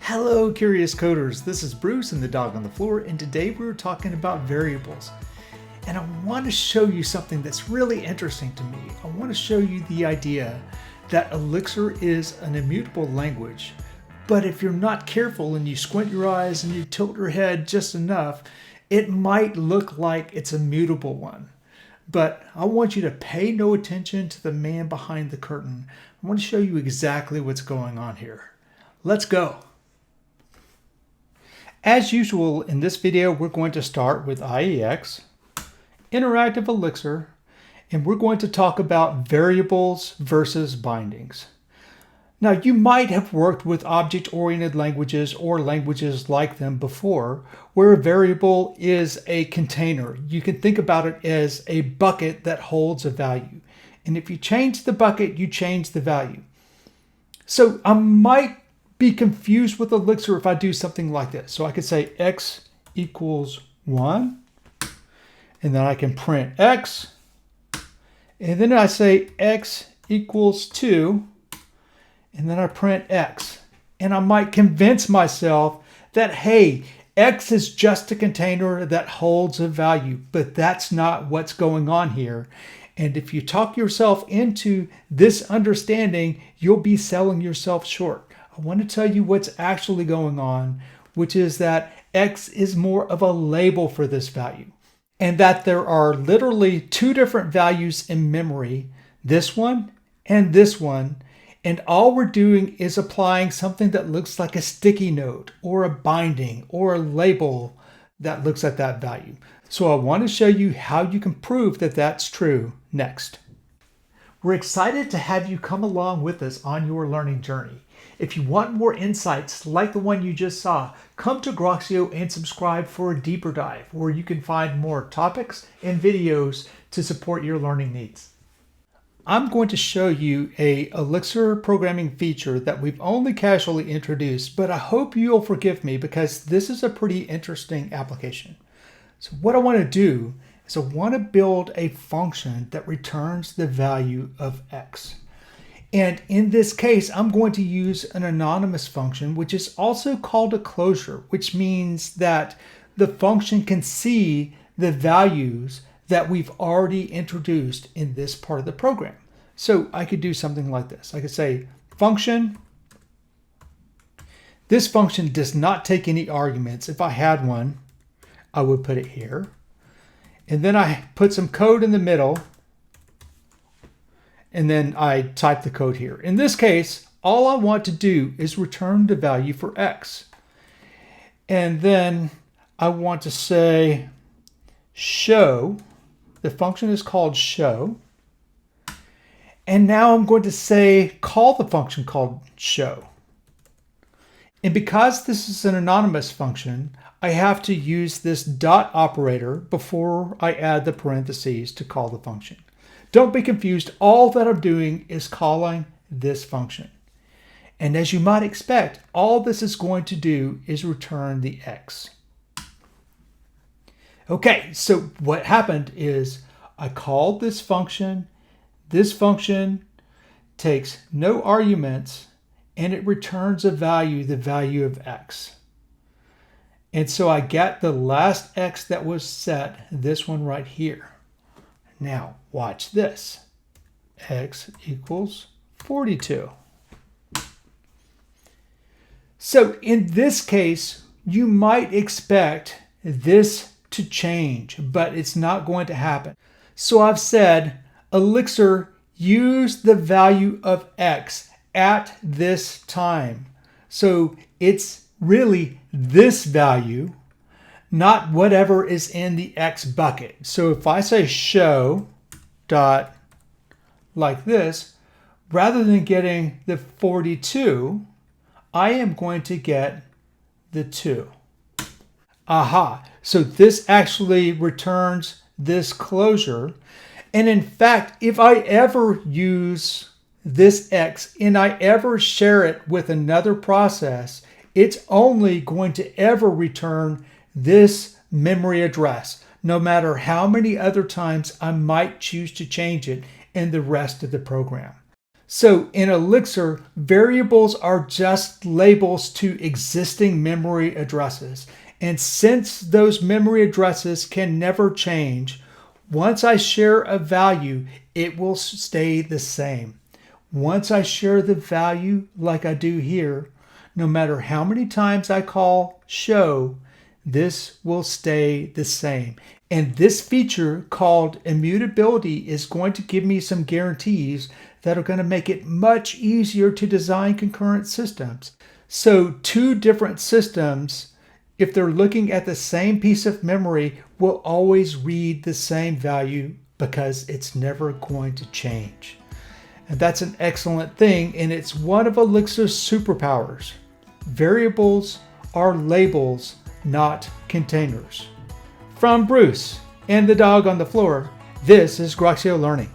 Hello curious coders, this is Bruce and the dog on the floor, and today we're talking about variables. And I want to show you something that's really interesting to me. I want to show you the idea that Elixir is an immutable language, but if you're not careful and you squint your eyes and you tilt your head just enough, it might look like it's a mutable one. But I want you to pay no attention to the man behind the curtain. I want to show you exactly what's going on here. Let's go. As usual, in this video, we're going to start with IEX, Interactive Elixir, and we're going to talk about variables versus bindings. Now, you might have worked with object-oriented languages or languages like them before, where a variable is a container. You can think about it as a bucket that holds a value. And if you change the bucket, you change the value. So I might be confused with Elixir if I do something like this. So I could say x equals 1, and then I can print x, and then I say x equals 2, and then I print x. And I might convince myself that, hey, x is just a container that holds a value, but that's not what's going on here. And if you talk yourself into this understanding, you'll be selling yourself short. I want to tell you what's actually going on, which is that x is more of a label for this value, and that there are literally two different values in memory, this one and this one, and all we're doing is applying something that looks like a sticky note or a binding or a label that looks at that value. So I want to show you how you can prove that that's true next. We're excited to have you come along with us on your learning journey. If you want more insights like the one you just saw, come to Groxio and subscribe for a deeper dive where you can find more topics and videos to support your learning needs. I'm going to show you a Elixir programming feature that we've only casually introduced, but I hope you'll forgive me because this is a pretty interesting application. So what I want to do is I want to build a function that returns the value of x. And in this case, I'm going to use an anonymous function, which is also called a closure, which means that the function can see the values that we've already introduced in this part of the program. So I could do something like this. I could say function. This function does not take any arguments. If I had one, I would put it here. And then I put some code in the middle. And then I type the code here. In this case, all I want to do is return the value for x. And then I want to say show. The function is called show. And now I'm going to say call the function called show. And because this is an anonymous function, I have to use this dot operator before I add the parentheses to call the function. Don't be confused. All that I'm doing is calling this function. And as you might expect, all this is going to do is return the x. Okay, so what happened is I called this function. This function takes no arguments, and it returns a value, the value of x. And so I got the last x that was set, this one right here. Now, watch this. X equals 42. So in this case, you might expect this to change, but it's not going to happen. So I've said, Elixir, use the value of x at this time. So it's really this value, not whatever is in the x bucket. So if I say show dot like this, rather than getting the 42, I am going to get the 2. Aha! So this actually returns this closure. And in fact, if I ever use this x and I ever share it with another process, it's only going to ever return this memory address, no matter how many other times I might choose to change it in the rest of the program. So in Elixir, variables are just labels to existing memory addresses. And since those memory addresses can never change, once I share a value, it will stay the same. Once I share the value like I do here, no matter how many times I call show, this will stay the same. And this feature called immutability is going to give me some guarantees that are going to make it much easier to design concurrent systems. So two different systems, if they're looking at the same piece of memory, will always read the same value because it's never going to change. And that's an excellent thing, and it's one of Elixir's superpowers. Variables are labels, not containers. From Bruce and the dog on the floor, this is Groxio Learning.